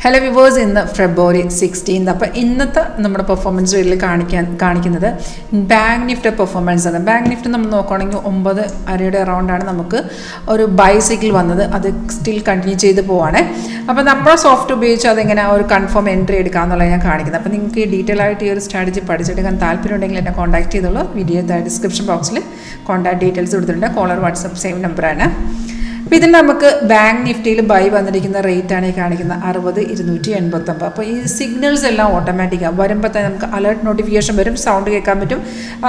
Hello viewers, ഇന്ന് ഫെബ്രുവരി 16. അപ്പോൾ ഇന്നത്തെ നമ്മുടെ പെർഫോമൻസ് റീലിൽ കാണിക്കുന്നത് ബാങ്ക് നിഫ്റ്റി പെർഫോമൻസ് ആണ്. ബാങ്ക് നിഫ്റ്റി നമ്മൾ നോക്കുകയാണെങ്കിൽ 9.5 അറൗണ്ടാണ് നമുക്ക് ഒരു ബൈസിക്കിൾ വന്നത്. അത് സ്റ്റിൽ കണ്ടിന്യൂ ചെയ്ത് പോവാണ്. അപ്പോൾ നമ്മുടെ സോഫ്റ്റ് ഉപയോഗിച്ച് അതെങ്ങനെ ഒരു കൺഫേം എൻട്രി എടുക്കാമെന്നുള്ളത് ഞാൻ കാണിക്കുന്നത്. അപ്പോൾ നിങ്ങൾക്ക് ഡീറ്റെയിൽ ആയിട്ട് ഈ ഒരു സ്ട്രാറ്റജി പഠിച്ചെടുക്കാൻ താല്പര്യമുണ്ടെങ്കിൽ എന്നെ കോൺടാക്ട് ചെയ്തോളൂ. വീഡിയോ ഡിസ്ക്രിപ്ഷൻ ബോക്സിൽ കോൺടാക്ട് ഡീറ്റെയിൽസ് കൊടുത്തിട്ടുണ്ട്. കോളർ വാട്സപ്പ് സെയിം നമ്പറാണ്. അപ്പോൾ ഇതിൽ നമുക്ക് ബാങ്ക് നിഫ്റ്റിയിൽ ബൈ വന്നിരിക്കുന്ന റേറ്റാണ് ഈ കാണിക്കുന്നത് 60,289. അപ്പോൾ ഈ സിഗ്നൽസ് എല്ലാം ഓട്ടോമാറ്റിക്കാണ്. വരുമ്പോൾ തന്നെ നമുക്ക് അലേർട്ട് നോട്ടിഫിക്കേഷൻ വരും, സൗണ്ട് കേൾക്കാൻ പറ്റും.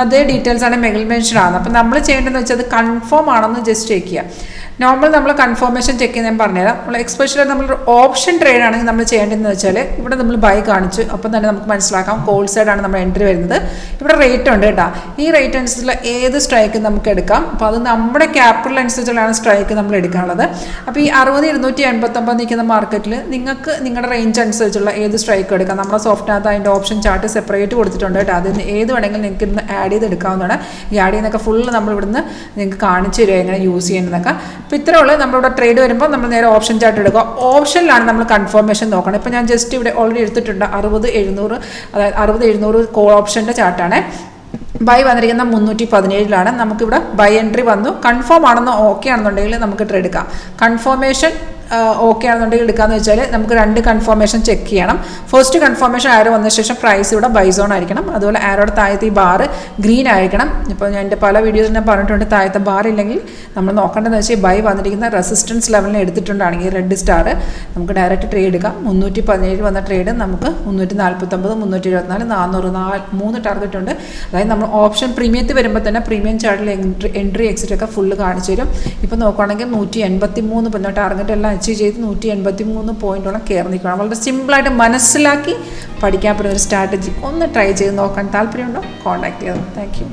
അതേ ഡീറ്റെയിൽസ് ആണ് മെയിൽ മെൻഷൻ ആണ്. അപ്പോൾ നമ്മൾ ചെയ്യേണ്ടതെന്ന് വെച്ചാൽ അത് കൺഫേം ആണെന്ന് ജസ്റ്റ് ചെക്ക് ചെയ്യുക. നോർമൽ നമ്മൾ കൺഫർമേഷൻ ചെക്ക് ചെയ്യാൻ ഞാൻ പറഞ്ഞുതരാം. നമ്മൾ എക്സ്പെഷ്യലി നമ്മളൊരു ഓപ്ഷൻ ട്രേഡ് ആണെങ്കിൽ നമ്മൾ ചെയ്യേണ്ടതെന്ന് വെച്ചാൽ ഇവിടെ നമ്മൾ ബൈ കാണിച്ചു, അപ്പം തന്നെ നമുക്ക് മനസ്സിലാക്കാം കോൾ സൈഡാണ് നമ്മൾ എൻട്രി വരുന്നത്. ഇവിടെ റേറ്റ് ഉണ്ട് കേട്ടോ. ഈ റേറ്റ് അനുസരിച്ചുള്ള ഏത് സ്ട്രൈക്ക് നമുക്ക് എടുക്കാം. അപ്പോൾ അത് നമ്മുടെ ക്യാപിറ്റൽ അനുസരിച്ചുള്ളതാണ് സ്ട്രൈക്ക് നമ്മൾ എടുക്കാനുള്ളത്. അപ്പോൾ ഈ 60,289 നിൽക്കുന്ന മാർക്കറ്റിൽ നിങ്ങൾക്ക് നിങ്ങളുടെ റേഞ്ച് അനുസരിച്ചുള്ള ഏത് സ്ട്രൈക്ക് എടുക്കാം. നമ്മുടെ സോഫ്റ്റിനകത്ത് അതിൻ്റെ ഓപ്ഷൻ ചാർട്ട് സെപ്പറേറ്റ് കൊടുത്തിട്ടുണ്ട് കേട്ടോ. അതിന് ഏത് വേണമെങ്കിലും നിങ്ങൾക്ക് ഇന്ന് ആഡ് ചെയ്ത് എടുക്കാവുന്നതാണ്. ഈ ആഡ് ചെയ്യുന്നതൊക്കെ ഫുള്ള് നമ്മൾ ഇവിടുന്ന് നിങ്ങൾക്ക് കാണിച്ചു തരിക എങ്ങനെ യൂസ് ചെയ്യുന്നതൊക്കെ. അപ്പോൾ ഇത്രയുള്ള നമ്മളിവിടെ ട്രേഡ് വരുമ്പോൾ നമ്മൾ നേരെ ഓപ്ഷൻ ചാർട്ട് എടുക്കുക. ഓപ്ഷനിലാണ് നമ്മൾ കൺഫർമേഷൻ നോക്കണം. ഇപ്പോൾ ഞാൻ ജസ്റ്റ് ഇവിടെ ഓൾറെഡി എടുത്തിട്ടുണ്ട് 60,700, അതായത് 60,700 കോൾ ഓപ്ഷൻ്റെ ചാർട്ടാണ്. ബൈ വന്നിരിക്കുന്ന 317 നമുക്കിവിടെ ബൈ എൻട്രി വന്നു. കൺഫേം ആണെന്നോ ഓക്കെ ആണെന്നുണ്ടെങ്കിൽ നമുക്ക് ട്രേഡ് എടുക്കാം. കൺഫർമേഷൻ ഓക്കെ ആണെന്നുണ്ടെങ്കിൽ എടുക്കാമെന്ന് വെച്ചാൽ നമുക്ക് 2 കൺഫർമേഷൻ ചെക്ക് ചെയ്യണം. ഫസ്റ്റ് കൺഫർമേഷൻ ആരോ വന്ന ശേഷം പ്രൈസ് ഇവിടെ ബൈ സോൺ ആയിരിക്കണം. അതുപോലെ ആരോടെ താഴത്തെ ഈ ബാർ ഗ്രീൻ ആയിരിക്കണം. ഇപ്പോൾ ഞാൻ എൻ്റെ പല വീഡിയോസിൽ ഞാൻ പറഞ്ഞിട്ടുണ്ട്, താഴത്തെ ബാർ ഇല്ലെങ്കിൽ നമ്മൾ നോക്കേണ്ടതെന്ന് വെച്ചാൽ ബൈ വന്നിരിക്കുന്ന റെസിസ്റ്റൻസ് ലെവലിൽ എടുത്തിട്ടുണ്ടാണെങ്കിൽ റെഡ് സ്റ്റാർ നമുക്ക് ഡയറക്റ്റ് ട്രേഡ് എടുക്കാം. 317 വന്ന ട്രേഡ് നമുക്ക് 349, 324, 400, 3 ടാർഗറ്റ് ഉണ്ട്. അതായത് നമ്മൾ ഓപ്ഷൻ പ്രീമിയത്തിൽ വരുമ്പോൾ തന്നെ പ്രീമിയം ചാർട്ടിൽ എൻട്രി എക്സിറ്റ് ഒക്കെ ഫുള്ള് കാണിച്ചു തരും. ഇപ്പോൾ നോക്കുകയാണെങ്കിൽ 183 പിന്നെ ടാർഗറ്റ് എല്ലാം അച്ചീവ് ചെയ്ത് 183 പോയിന്റോളം കയറി നിൽക്കണം. വളരെ സിമ്പിളായിട്ട് മനസ്സിലാക്കി പഠിക്കാൻ പറ്റുന്ന ഒരു സ്ട്രാറ്റജി. ഒന്ന് ട്രൈ ചെയ്ത് നോക്കാൻ താല്പര്യമുണ്ടോ? കോൺടാക്ട് ചെയ്യാം. Thank you.